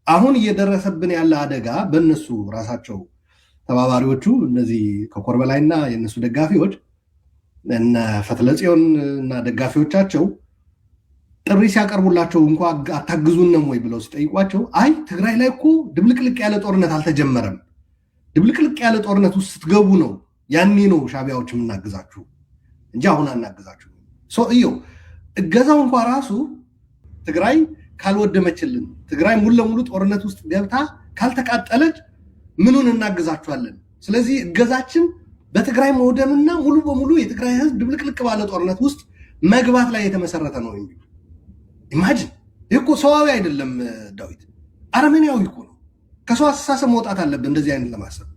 አሁን እየደረሰብን ያለ አደጋ በእነሱ ራሳቸው ተባባሪዎቹ እነዚህ ከኮርበላይና የእነሱ ደጋፊዎች እነ ፈትለጽዮን እና ደጋፊዎቻቸው ጥሪ ሲያቀርቡላቸው እንኳ አታግዙንም ወይ ብለው ሲጠይቋቸው አይ ትግራይ ላይ እኮ ድብልቅልቅ ያለ ጦርነት አልተጀመረም፣ ድብልቅልቅ ያለ ጦርነት ውስጥ ስትገቡ ነው ያኔ ነው ሻቢያዎች የምናግዛችሁ እንጂ አሁን አናግዛችሁ። እዮ እገዛው እንኳ ራሱ ትግራይ ካልወደመችልን፣ ትግራይ ሙሉ ለሙሉ ጦርነት ውስጥ ገብታ ካልተቃጠለች ምኑን እናግዛችኋለን? ስለዚህ እገዛችን በትግራይ መውደምና ሙሉ በሙሉ የትግራይ ህዝብ ድብልቅልቅ ባለ ጦርነት ውስጥ መግባት ላይ የተመሰረተ ነው የሚሉ ኢማጂን። ይህ እኮ ሰዋዊ አይደለም ዳዊት፣ አረመኔያዊ እኮ ነው። ከሰው አስተሳሰብ መውጣት አለብን እንደዚህ አይነት ለማሰብ።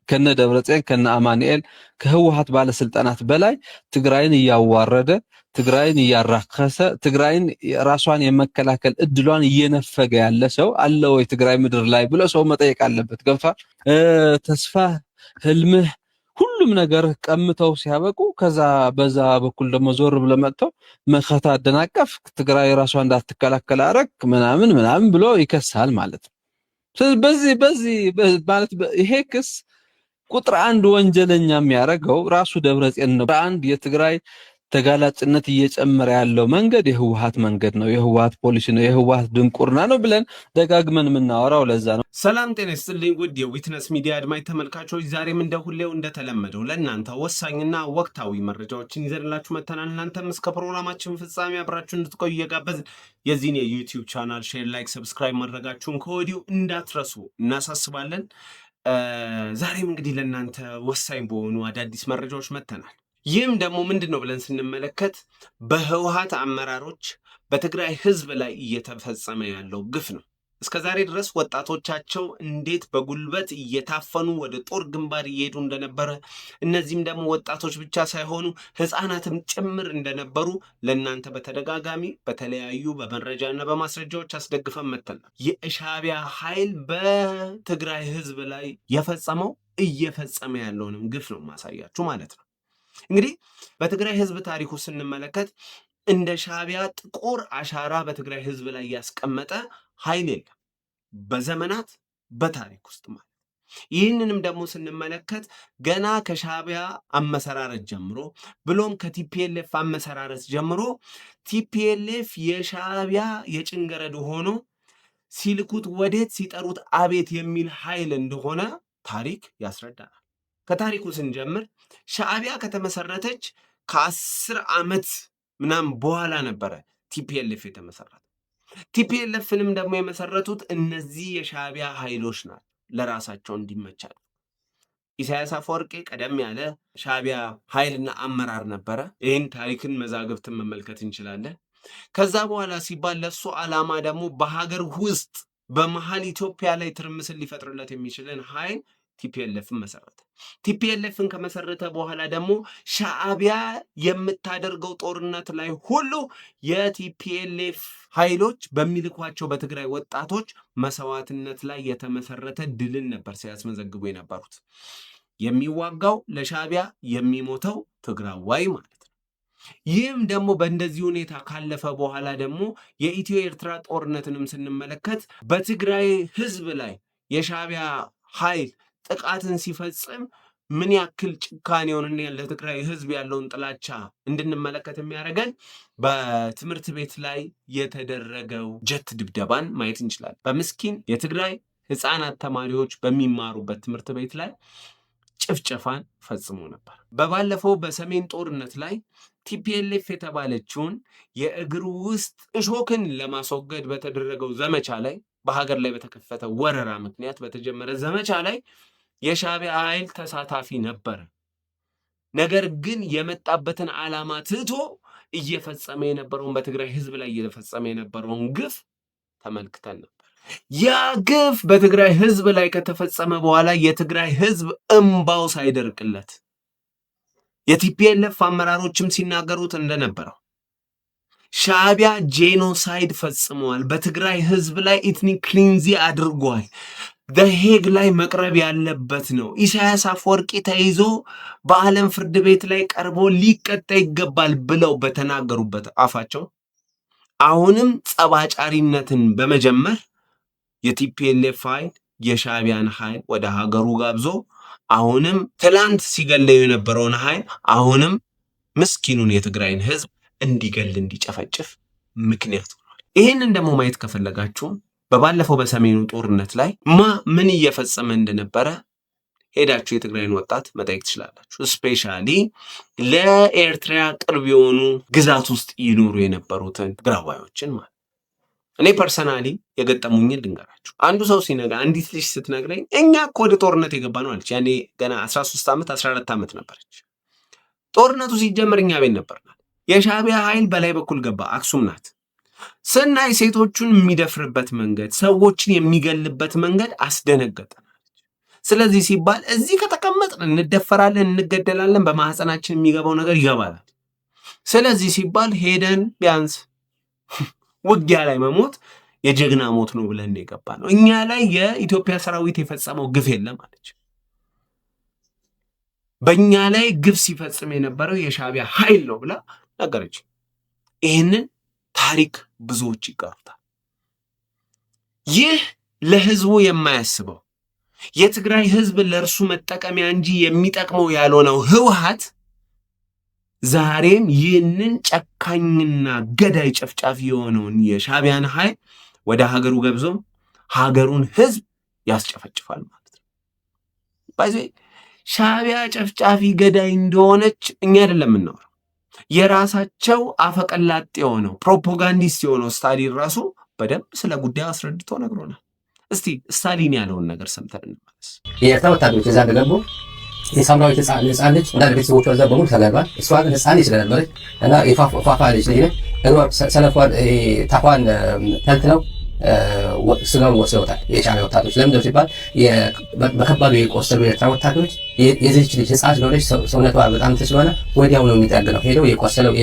ከነ ደብረጽዮን ከነ አማኑኤል ከህወሓት ባለስልጣናት በላይ ትግራይን እያዋረደ ትግራይን እያራከሰ ትግራይን ራሷን የመከላከል እድሏን እየነፈገ ያለ ሰው አለ ወይ ትግራይ ምድር ላይ ብሎ ሰው መጠየቅ አለበት። ገብቷል? ተስፋ ህልምህ ሁሉም ነገር ቀምተው ሲያበቁ ከዛ በዛ በኩል ደግሞ ዞር ብለ መጥተው መከታ አደናቀፍ ትግራይ ራሷን እንዳትከላከል አረክ ምናምን ብሎ ይከሳል ማለት ነው። ስለዚህ በዚህ ማለት ይሄ ክስ ቁጥር አንድ ወንጀለኛ የሚያደርገው ራሱ ደብረጽዮን ነው። አንድ የትግራይ ተጋላጭነት እየጨመረ ያለው መንገድ የህወሓት መንገድ ነው፣ የህወሓት ፖሊሲ ነው፣ የህወሓት ድንቁርና ነው ብለን ደጋግመን የምናወራው ለዛ ነው። ሰላም ጤና ይስጥልኝ ውድ የዊትነስ ሚዲያ አድማጭ ተመልካቾች፣ ዛሬም እንደሁሌው እንደተለመደው ለእናንተ ወሳኝና ወቅታዊ መረጃዎችን ይዘንላችሁ መተናል። እናንተም እስከ ፕሮግራማችን ፍጻሜ አብራችሁ እንድትቆዩ እየጋበዝን የዚህን የዩቲዩብ ቻናል ሼር፣ ላይክ፣ ሰብስክራይብ ማድረጋችሁን ከወዲሁ እንዳትረሱ እናሳስባለን። ዛሬም እንግዲህ ለእናንተ ወሳኝ በሆኑ አዳዲስ መረጃዎች መተናል። ይህም ደግሞ ምንድን ነው ብለን ስንመለከት በህወሓት አመራሮች በትግራይ ህዝብ ላይ እየተፈጸመ ያለው ግፍ ነው። እስከ ዛሬ ድረስ ወጣቶቻቸው እንዴት በጉልበት እየታፈኑ ወደ ጦር ግንባር እየሄዱ እንደነበረ፣ እነዚህም ደግሞ ወጣቶች ብቻ ሳይሆኑ ህፃናትም ጭምር እንደነበሩ ለእናንተ በተደጋጋሚ በተለያዩ በመረጃና በማስረጃዎች አስደግፈን መተናል። የሻዕቢያ ኃይል በትግራይ ህዝብ ላይ የፈጸመው እየፈጸመ ያለውንም ግፍ ነው ማሳያችሁ ማለት ነው። እንግዲህ በትግራይ ህዝብ ታሪኩ ስንመለከት እንደ ሻዕቢያ ጥቁር አሻራ በትግራይ ህዝብ ላይ ያስቀመጠ ኃይል የለም በዘመናት በታሪክ ውስጥ ማለት። ይህንንም ደግሞ ስንመለከት ገና ከሻዕቢያ አመሰራረት ጀምሮ ብሎም ከቲፒኤልኤፍ አመሰራረት ጀምሮ ቲፒኤልኤፍ የሻዕቢያ የጭንገረድ ሆኖ ሲልኩት ወዴት ሲጠሩት አቤት የሚል ኃይል እንደሆነ ታሪክ ያስረዳናል። ከታሪኩ ስንጀምር ሻዕቢያ ከተመሰረተች ከ10 ዓመት ምናምን በኋላ ነበረ ቲፒኤልኤፍ የተመሰረተ። ቲፒኤልኤፍንም ደግሞ የመሰረቱት እነዚህ የሻዕቢያ ኃይሎች ናቸው ለራሳቸው እንዲመቻል። ኢሳያስ አፈወርቂ ቀደም ያለ ሻዕቢያ ኃይልና አመራር ነበረ። ይህን ታሪክን መዛግብትን መመልከት እንችላለን። ከዛ በኋላ ሲባል ለሱ ዓላማ ደግሞ በሀገር ውስጥ በመሀል ኢትዮጵያ ላይ ትርምስን ሊፈጥርለት የሚችልን ኃይል ቲፒኤልኤፍን መሰረተ። ቲፒኤልኤፍን ከመሰረተ በኋላ ደግሞ ሻዕቢያ የምታደርገው ጦርነት ላይ ሁሉ የቲፒኤልኤፍ ኃይሎች በሚልኳቸው በትግራይ ወጣቶች መስዋዕትነት ላይ የተመሰረተ ድልን ነበር ሲያስመዘግቡ የነበሩት። የሚዋጋው ለሻዕቢያ የሚሞተው ትግራዋይ ማለት ነው። ይህም ደግሞ በእንደዚህ ሁኔታ ካለፈ በኋላ ደግሞ የኢትዮ ኤርትራ ጦርነትንም ስንመለከት በትግራይ ህዝብ ላይ የሻዕቢያ ኃይል ጥቃትን ሲፈጽም ምን ያክል ጭካኔውን ለትግራይ ህዝብ ያለውን ጥላቻ እንድንመለከት የሚያደርገን በትምህርት ቤት ላይ የተደረገው ጀት ድብደባን ማየት እንችላለን። በምስኪን የትግራይ ህፃናት ተማሪዎች በሚማሩበት ትምህርት ቤት ላይ ጭፍጨፋን ፈጽሞ ነበር። በባለፈው በሰሜን ጦርነት ላይ ቲፒኤልኤፍ የተባለችውን የእግር ውስጥ እሾክን ለማስወገድ በተደረገው ዘመቻ ላይ በሀገር ላይ በተከፈተ ወረራ ምክንያት በተጀመረ ዘመቻ ላይ የሻዕቢያ ኃይል ተሳታፊ ነበር። ነገር ግን የመጣበትን ዓላማ ትቶ እየፈጸመ የነበረውን በትግራይ ህዝብ ላይ እየፈጸመ የነበረውን ግፍ ተመልክተን ነበር። ያ ግፍ በትግራይ ህዝብ ላይ ከተፈጸመ በኋላ የትግራይ ህዝብ እንባው ሳይደርቅለት የቲፒኤልኤፍ አመራሮችም ሲናገሩት እንደነበረው ሻዕቢያ ጄኖሳይድ ፈጽመዋል፣ በትግራይ ህዝብ ላይ ኢትኒክ ክሊንዚ አድርጓል፣ በሄግ ላይ መቅረብ ያለበት ነው፣ ኢሳያስ አፈወርቂ ተይዞ በዓለም ፍርድ ቤት ላይ ቀርቦ ሊቀጣ ይገባል ብለው በተናገሩበት አፋቸው አሁንም ጸባጫሪነትን በመጀመር የቲፒኤልኤፍ ኃይል የሻዕቢያን ኃይል ወደ ሀገሩ ጋብዞ አሁንም ትላንት ሲገለው የነበረውን ኃይል አሁንም ምስኪኑን የትግራይን ህዝብ እንዲገል እንዲጨፈጭፍ ምክንያት ሆኗል። ይህንን ደግሞ ማየት ከፈለጋችሁ በባለፈው በሰሜኑ ጦርነት ላይ ምን እየፈጸመ እንደነበረ ሄዳችሁ የትግራይን ወጣት መጠየቅ ትችላላችሁ። ስፔሻሊ ለኤርትራ ቅርብ የሆኑ ግዛት ውስጥ ይኖሩ የነበሩትን ትግራዋዮችን ማለት እኔ ፐርሰናሊ የገጠሙኝን ልንገራችሁ። አንዱ ሰው ሲነጋ አንዲት ልጅ ስትነግረኝ እኛ እኮ ወደ ጦርነት የገባ ነው አለች። ያኔ ገና 13 ዓመት 14 ዓመት ነበረች። ጦርነቱ ሲጀመር እኛ ቤት ነበርናል። የሻዕቢያ ኃይል በላይ በኩል ገባ። አክሱም ናት። ስናይ ሴቶቹን የሚደፍርበት መንገድ፣ ሰዎችን የሚገልበት መንገድ አስደነገጠናል። ስለዚህ ሲባል እዚህ ከተቀመጥን እንደፈራለን፣ እንገደላለን፣ በማህፀናችን የሚገባው ነገር ይገባል። ስለዚህ ሲባል ሄደን ቢያንስ ውጊያ ላይ መሞት የጀግና ሞት ነው ብለን የገባ ነው። እኛ ላይ የኢትዮጵያ ሰራዊት የፈጸመው ግፍ የለም አለች። በእኛ ላይ ግፍ ሲፈጽም የነበረው የሻዕቢያ ኃይል ነው ብላ ነገረች። ይህንን ታሪክ ብዙዎች ይጋሩታል። ይህ ለህዝቡ የማያስበው የትግራይ ህዝብ ለእርሱ መጠቀሚያ እንጂ የሚጠቅመው ያልሆነው ህወሓት ዛሬም ይህንን ጨካኝና ገዳይ ጨፍጫፊ የሆነውን የሻዕቢያን ኃይል ወደ ሀገሩ ገብዞ ሀገሩን ህዝብ ያስጨፈጭፋል ማለት ነው። ባይዘ ሻዕቢያ ጨፍጫፊ ገዳይ እንደሆነች እኛ አይደለም የምናወራው። የራሳቸው አፈቀላጤ የሆነው ፕሮፓጋንዲስት የሆነው ስታሊን ራሱ በደንብ ስለ ጉዳዩ አስረድቶ ነግሮናል። እስቲ ስታሊን ያለውን ነገር ሰምተን እንመለስ። የኤርትራ ወታደሮች እዛ እንደገቡ የሳምራዊት ህፃን ልጅ እንዳለ ቤተሰቦቿ እዛ በሙሉ ተገድሏል። እሷ ግን ህፃን ልጅ ስለነበረች እና የፋፋ ልጅ ሰለፏን ታፏን ተልትለው ስጋውን ወስደውታል የሻዕቢያ ወታደሮች። ለምንድነው ሲባል በከባዱ የቆሰሉ የኤርትራ ወታደሮች የዚች ልጅ ህፃን ስለሆነች ሰውነቷ በጣም ስለሆነ ወዲያው ነው የሚጠግነው። ሄደው የቆሰለው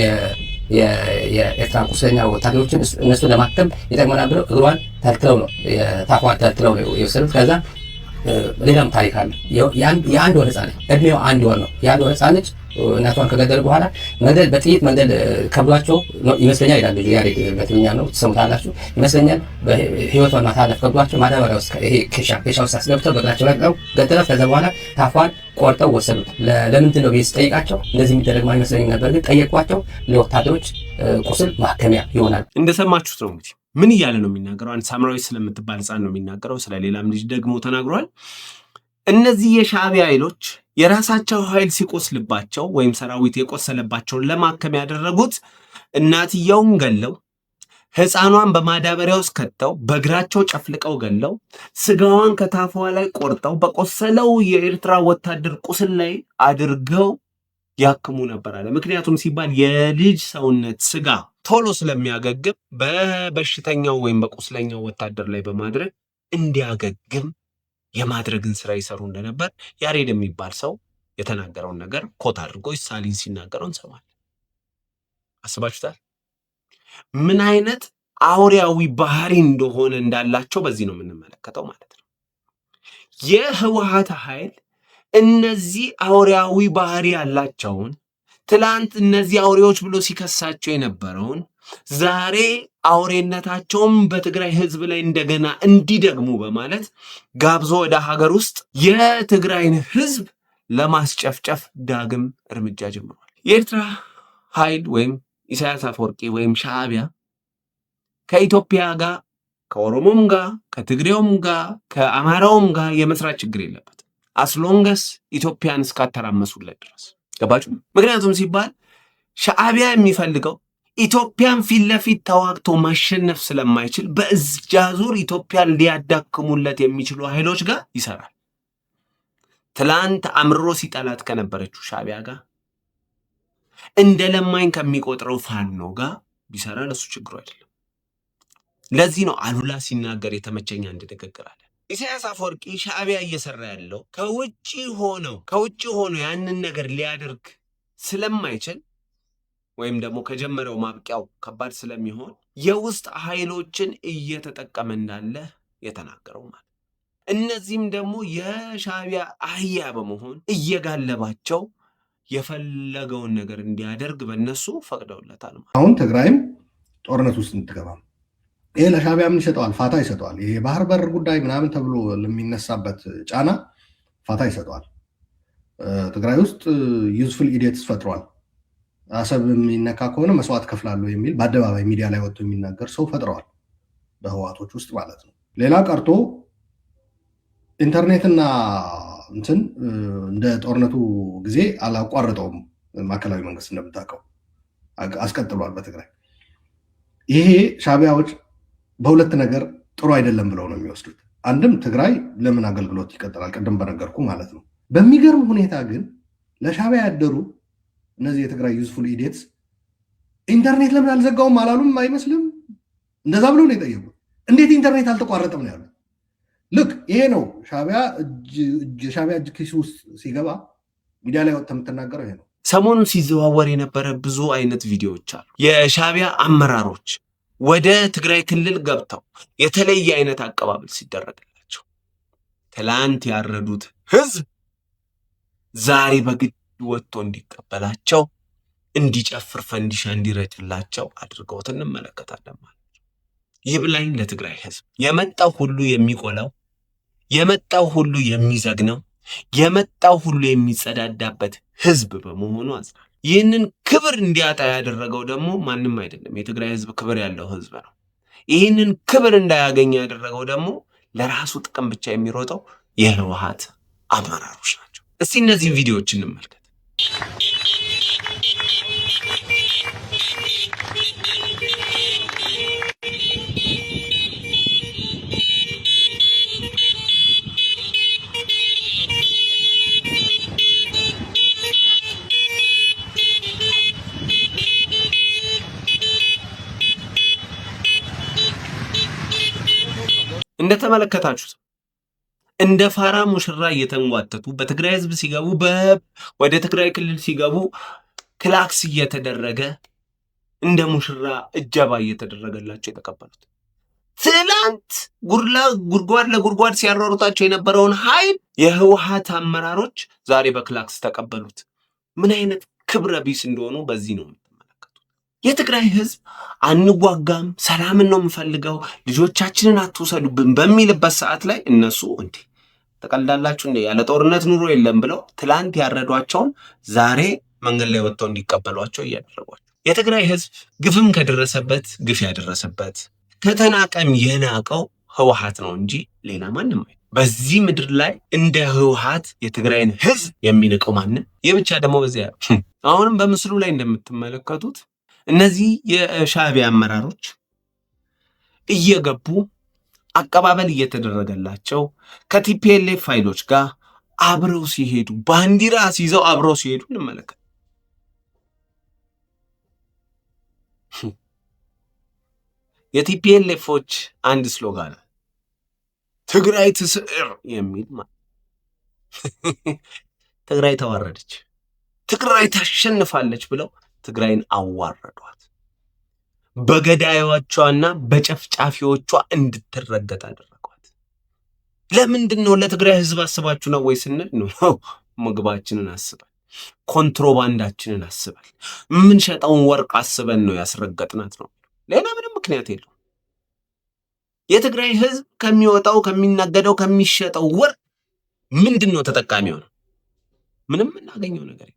የኤርትራ ቁስለኛ ወታደሮችን እነሱ ለማከም ይጠቅመናል ብለው እግሯን ተልትለው ነው ታፏን ተልትለው ነው የወሰዱት። ከዛ ሌላም ታሪክ አለ። የአንድ ወር ህፃን እድሜው 1 ወር ነው። የአንድ ወር ህፃን ልጅ እናቷን ከገደሉ በኋላ መግደል በጥይት መግደል ከብዷቸው ይመስለኛል ይላል ልጁ። ያሬድ በትግርኛ ነው ትሰሙታላችሁ ይመስለኛል። ህይወቷን ማሳለፍ ከብዷቸው ማዳበሪያ ውስጥ ይሄ ኬሻ ውስጥ አስገብተው በእግራቸው ረግጠው ገደሏት። ከዛ በኋላ ታፏን ቆርጠው ወሰዱት። ለምንድን ነው ብዬ ስጠይቃቸው እንደዚህ የሚደረግ አይመስለኝም ነበር፣ ግን ጠየቋቸው። ለወታደሮች ቁስል ማከሚያ ይሆናል። እንደሰማችሁት ነው እንግዲህ ምን እያለ ነው የሚናገረው? አንድ ሳምራዊት ስለምትባል ህፃን ነው የሚናገረው። ስለሌላም ልጅ ደግሞ ተናግሯል። እነዚህ የሻዕቢያ ኃይሎች የራሳቸው ኃይል ሲቆስልባቸው ወይም ሰራዊት የቆሰለባቸውን ለማከም ያደረጉት እናትየውን ገለው ህፃኗን በማዳበሪያ ውስጥ ከተው በእግራቸው ጨፍልቀው ገለው ስጋዋን ከታፏ ላይ ቆርጠው በቆሰለው የኤርትራ ወታደር ቁስል ላይ አድርገው ያክሙ ነበር አለ። ምክንያቱም ሲባል የልጅ ሰውነት ስጋ ቶሎ ስለሚያገግም በበሽተኛው ወይም በቁስለኛው ወታደር ላይ በማድረግ እንዲያገግም የማድረግን ስራ ይሰሩ እንደነበር ያሬድ የሚባል ሰው የተናገረውን ነገር ኮት አድርጎ ስታሊን ሲናገረው እንሰማለን። አስባችሁታል? ምን አይነት አውሬያዊ ባህሪ እንደሆነ እንዳላቸው በዚህ ነው የምንመለከተው ማለት ነው። የህወሓት ኃይል እነዚህ አውሬያዊ ባህሪ ያላቸውን ትላንት እነዚህ አውሬዎች ብሎ ሲከሳቸው የነበረውን ዛሬ አውሬነታቸውን በትግራይ ህዝብ ላይ እንደገና እንዲደግሙ በማለት ጋብዞ ወደ ሀገር ውስጥ የትግራይን ህዝብ ለማስጨፍጨፍ ዳግም እርምጃ ጀምሯል። የኤርትራ ኃይል ወይም ኢሳያስ አፈወርቂ ወይም ሻዕቢያ ከኢትዮጵያ ጋር ከኦሮሞም ጋር ከትግሬውም ጋር ከአማራውም ጋር የመስራት ችግር የለበት አስሎንገስ ኢትዮጵያን እስካተራመሱለት ድረስ ገባችሁ? ምክንያቱም ሲባል ሻዕቢያ የሚፈልገው ኢትዮጵያን ፊት ለፊት ተዋግቶ ማሸነፍ ስለማይችል በእጅ አዙር ኢትዮጵያን ሊያዳክሙለት የሚችሉ ኃይሎች ጋር ይሰራል። ትላንት አምርሮ ሲጠላት ከነበረችው ሻዕቢያ ጋር እንደ ለማኝ ከሚቆጥረው ፋኖ ጋር ቢሰራ ለሱ ችግሩ አይደለም። ለዚህ ነው አሉላ ሲናገር የተመቸኝ አንድ ንግግር አለ። ኢሳያስ አፈወርቂ ሻዕቢያ እየሰራ ያለው ከውጭ ሆኖ ያንን ነገር ሊያደርግ ስለማይችል ወይም ደግሞ ከጀመረው ማብቂያው ከባድ ስለሚሆን የውስጥ ኃይሎችን እየተጠቀመ እንዳለ የተናገረው ማለት። እነዚህም ደግሞ የሻዕቢያ አህያ በመሆን እየጋለባቸው የፈለገውን ነገር እንዲያደርግ በእነሱ ፈቅደውለታል ማለት። አሁን ትግራይም ጦርነት ውስጥ እንትገባ ይሄ ለሻዕቢያ ምን ይሰጠዋል? ፋታ ይሰጠዋል። ይሄ ባህር በር ጉዳይ ምናምን ተብሎ ለሚነሳበት ጫና ፋታ ይሰጠዋል። ትግራይ ውስጥ ዩዝፉል ኢዲየትስ ፈጥሯል። አሰብ የሚነካ ከሆነ መስዋዕት ከፍላለሁ የሚል በአደባባይ ሚዲያ ላይ ወጥቶ የሚናገር ሰው ፈጥረዋል፣ በህዋቶች ውስጥ ማለት ነው። ሌላ ቀርቶ ኢንተርኔትና እንትን እንደ ጦርነቱ ጊዜ አላቋረጠውም። ማዕከላዊ መንግስት እንደምታውቀው አስቀጥሏል በትግራይ። ይሄ ሻዕቢያዎች በሁለት ነገር ጥሩ አይደለም ብለው ነው የሚወስዱት። አንድም ትግራይ ለምን አገልግሎት ይቀጥላል፣ ቅድም በነገርኩ ማለት ነው። በሚገርም ሁኔታ ግን ለሻዕቢያ ያደሩ እነዚህ የትግራይ ዩዝፉል ኢዲየትስ ኢንተርኔት ለምን አልዘጋውም አላሉም አይመስልም? እንደዛ ብለው ነው የጠየቁት። እንዴት ኢንተርኔት አልተቋረጠም ነው ያሉት። ልክ ይሄ ነው ሻዕቢያ እጅ ኪስ ውስጥ ሲገባ ሚዲያ ላይ ወጥተህ የምትናገረው ይሄ ነው። ሰሞኑን ሲዘዋወር የነበረ ብዙ አይነት ቪዲዮዎች አሉ። የሻዕቢያ አመራሮች ወደ ትግራይ ክልል ገብተው የተለየ አይነት አቀባበል ሲደረግላቸው፣ ትላንት ያረዱት ህዝብ ዛሬ በግድ ወጥቶ እንዲቀበላቸው፣ እንዲጨፍር፣ ፈንዲሻ እንዲረጭላቸው አድርገውት እንመለከታለን ማለት ነው። ይብላኝ ለትግራይ ህዝብ። የመጣው ሁሉ የሚቆላው፣ የመጣው ሁሉ የሚዘግነው፣ የመጣው ሁሉ የሚጸዳዳበት ህዝብ በመሆኑ አዝናል። ይህንን ክብር እንዲያጣ ያደረገው ደግሞ ማንም አይደለም፣ የትግራይ ህዝብ ክብር ያለው ህዝብ ነው። ይህንን ክብር እንዳያገኝ ያደረገው ደግሞ ለራሱ ጥቅም ብቻ የሚሮጠው የህወሓት አመራሮች ናቸው። እስቲ እነዚህን ቪዲዮዎች እንመልከት። እንደተመለከታችሁት እንደ ፋራ ሙሽራ እየተንጓተቱ በትግራይ ህዝብ ሲገቡ ወደ ትግራይ ክልል ሲገቡ ክላክስ እየተደረገ እንደ ሙሽራ እጀባ እየተደረገላቸው የተቀበሉት። ትላንት ጉድጓድ ለጉድጓድ ሲያሯሩጣቸው የነበረውን ኃይል የህወሓት አመራሮች ዛሬ በክላክስ ተቀበሉት። ምን አይነት ክብረ ቢስ እንደሆኑ በዚህ ነው የምትመለከቱት። የትግራይ ህዝብ አንዋጋም፣ ሰላምን ነው የምፈልገው፣ ልጆቻችንን አትውሰዱብን በሚልበት ሰዓት ላይ እነሱ እንዴ ተቀልዳላችሁ እንዴ ያለ ጦርነት ኑሮ የለም ብለው ትላንት ያረዷቸውን ዛሬ መንገድ ላይ ወጥተው እንዲቀበሏቸው እያደረጓቸው። የትግራይ ህዝብ ግፍም ከደረሰበት ግፍ ያደረሰበት ከተናቀም የናቀው ህወሓት ነው እንጂ ሌላ ማንም አይደለም። በዚህ ምድር ላይ እንደ ህወሓት የትግራይን ህዝብ የሚንቀው ማንም። ይህ ብቻ ደግሞ በዚያ አሁንም በምስሉ ላይ እንደምትመለከቱት እነዚህ የሻዕቢያ አመራሮች እየገቡ አቀባበል እየተደረገላቸው ከቲፒኤልኤፍ ፋይሎች ጋር አብረው ሲሄዱ ባንዲራ ሲይዘው አብረው ሲሄዱ እንመለከት። የቲፒኤልኤፎች አንድ ስሎጋን ትግራይ ትስዕር የሚል ማለት ትግራይ ተዋረደች፣ ትግራይ ታሸንፋለች ብለው ትግራይን አዋረዷት። በገዳዮቿና በጨፍጫፊዎቿ እንድትረገጥ አደረጓት። ለምንድን ነው? ለትግራይ ህዝብ አስባችሁ ነው ወይ ስንል ነው። ምግባችንን አስበን፣ ኮንትሮባንዳችንን አስበን፣ የምንሸጠውን ወርቅ አስበን ነው ያስረገጥናት ነው። ሌላ ምንም ምክንያት የለውም። የትግራይ ህዝብ ከሚወጣው ከሚናገደው ከሚሸጠው ወርቅ ምንድን ነው ተጠቃሚው ነው? ምንም እናገኘው ነገር የለም።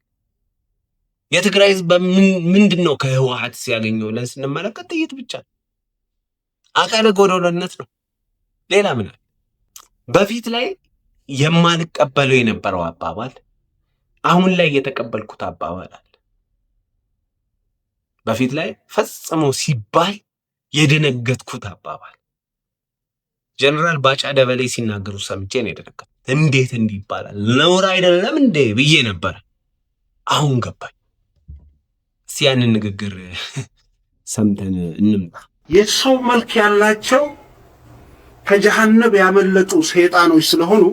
የትግራይ ህዝብ ምንድን ነው ከህወሓት ሲያገኘው ብለን ስንመለከት ጥይት ብቻ ነው፣ አካለ ጎዶሎነት ነው። ሌላ ምን አለ? በፊት ላይ የማልቀበለው የነበረው አባባል አሁን ላይ የተቀበልኩት አባባል አለ። በፊት ላይ ፈጽሞ ሲባል የደነገጥኩት አባባል ጀነራል ባጫ ደበሌ ሲናገሩ ሰምቼ ነው የደነገጥኩት። እንዴት እንዲህ ይባላል? ነውር አይደለም እንዴ ብዬ ነበር። አሁን ገባኝ። ሲያንን ንግግር ሰምተን እንምጣ። የሰው መልክ ያላቸው ከጀሃነም ያመለጡ ሰይጣኖች ስለሆኑ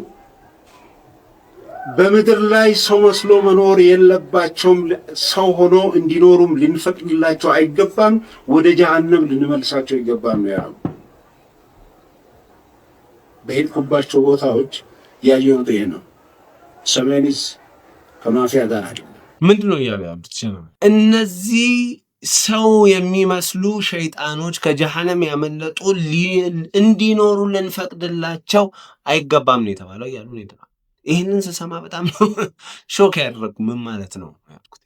በምድር ላይ ሰው መስሎ መኖር የለባቸውም። ሰው ሆኖ እንዲኖሩም ልንፈቅድላቸው አይገባም። ወደ ጀሃነም ልንመልሳቸው ይገባል ነው ያሉ። በሄድኩባቸው ቦታዎች ያየሁት ይሄ ነው። ሰሜንስ ከማፊያ ጋር አይደለም። ምንድነው እያሉ ያሉት? እነዚህ ሰው የሚመስሉ ሸይጣኖች ከጀሃነም ያመለጡ እንዲኖሩ ልንፈቅድላቸው አይገባም ነው የተባለው እያሉ ነው የተባለው። ይህንን ስሰማ በጣም ሾክ ያደረጉ ምን ማለት ነው ያልኩት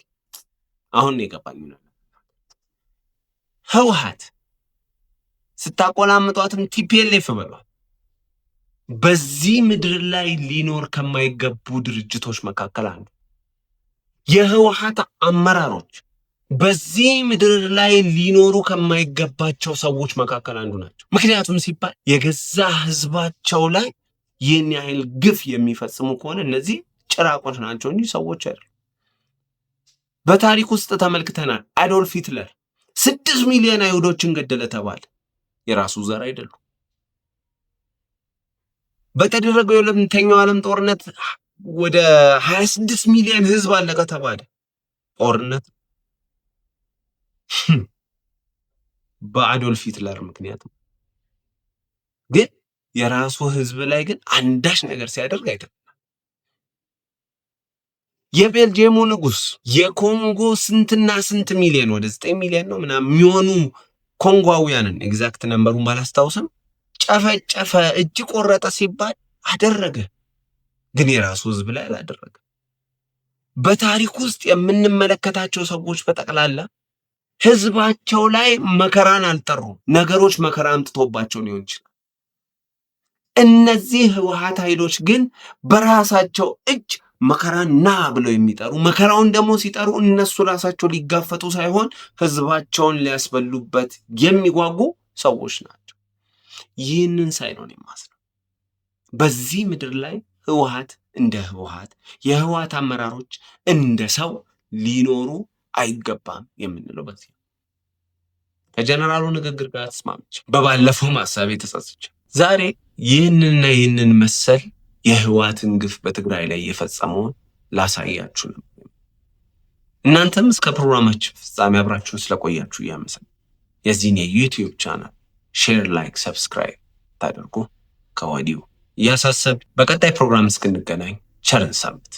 አሁን የገባኝ ነው። ህወሓት ስታቆላምጧትም ቲፒኤልኤፍ በሏት በዚህ ምድር ላይ ሊኖር ከማይገቡ ድርጅቶች መካከል አንዱ የህወሓት አመራሮች በዚህ ምድር ላይ ሊኖሩ ከማይገባቸው ሰዎች መካከል አንዱ ናቸው። ምክንያቱም ሲባል የገዛ ህዝባቸው ላይ ይህን ያህል ግፍ የሚፈጽሙ ከሆነ እነዚህ ጭራቆች ናቸው እንጂ ሰዎች አይደሉም። በታሪክ ውስጥ ተመልክተናል። አዶልፍ ሂትለር 6 ሚሊዮን አይሁዶችን ገደለ ተባለ። የራሱ ዘር አይደሉም። በተደረገው የሁለተኛው ዓለም ጦርነት ወደ 26 ሚሊዮን ህዝብ አለቀ ተባለ። ጦርነት በአዶልፍ ሂትለር ምክንያት ግን የራሱ ህዝብ ላይ ግን አንዳች ነገር ሲያደርግ አይደለም። የቤልጂየሙ ንጉስ የኮንጎ ስንትና ስንት ሚሊዮን ወደ 9 ሚሊዮን ነው ምናምን የሚሆኑ ኮንጓውያንን ኤግዛክት ነምበሩን ባላስታውስም ጨፈጨፈ፣ እጅ ቆረጠ ሲባል አደረገ። ግን የራሱ ህዝብ ላይ አላደረገ። በታሪክ ውስጥ የምንመለከታቸው ሰዎች በጠቅላላ ህዝባቸው ላይ መከራን አልጠሩም። ነገሮች መከራ አምጥቶባቸው ሊሆን ይችላል። እነዚህ ህወሓት ኃይሎች ግን በራሳቸው እጅ መከራን ና ብለው የሚጠሩ መከራውን ደግሞ ሲጠሩ እነሱ ራሳቸው ሊጋፈጡ ሳይሆን ህዝባቸውን ሊያስበሉበት የሚጓጉ ሰዎች ናቸው። ይህንን ሳይሆን የማስነው በዚህ ምድር ላይ ህወሓት እንደ ህወሓት የህወሓት አመራሮች እንደ ሰው ሊኖሩ አይገባም የምንለው በዚህ ከጀነራሉ ንግግር ጋር ተስማምቼ በባለፈው ሐሳቤ ተጸጽቼ ዛሬ ይህንን መሰል የህወሓትን ግፍ በትግራይ ላይ የፈጸመውን ላሳያችሁ ነው። እናንተም እስከ ፕሮግራማችን ፍጻሜ አብራችሁን ስለቆያችሁ እያመሰገንኩ የዚህን የዩቲዩብ ቻናል ሼር፣ ላይክ፣ ሰብስክራይብ ታደርጉ ከወዲሁ እያሳሰብ በቀጣይ ፕሮግራም እስክንገናኝ ቸርን ሰንብት።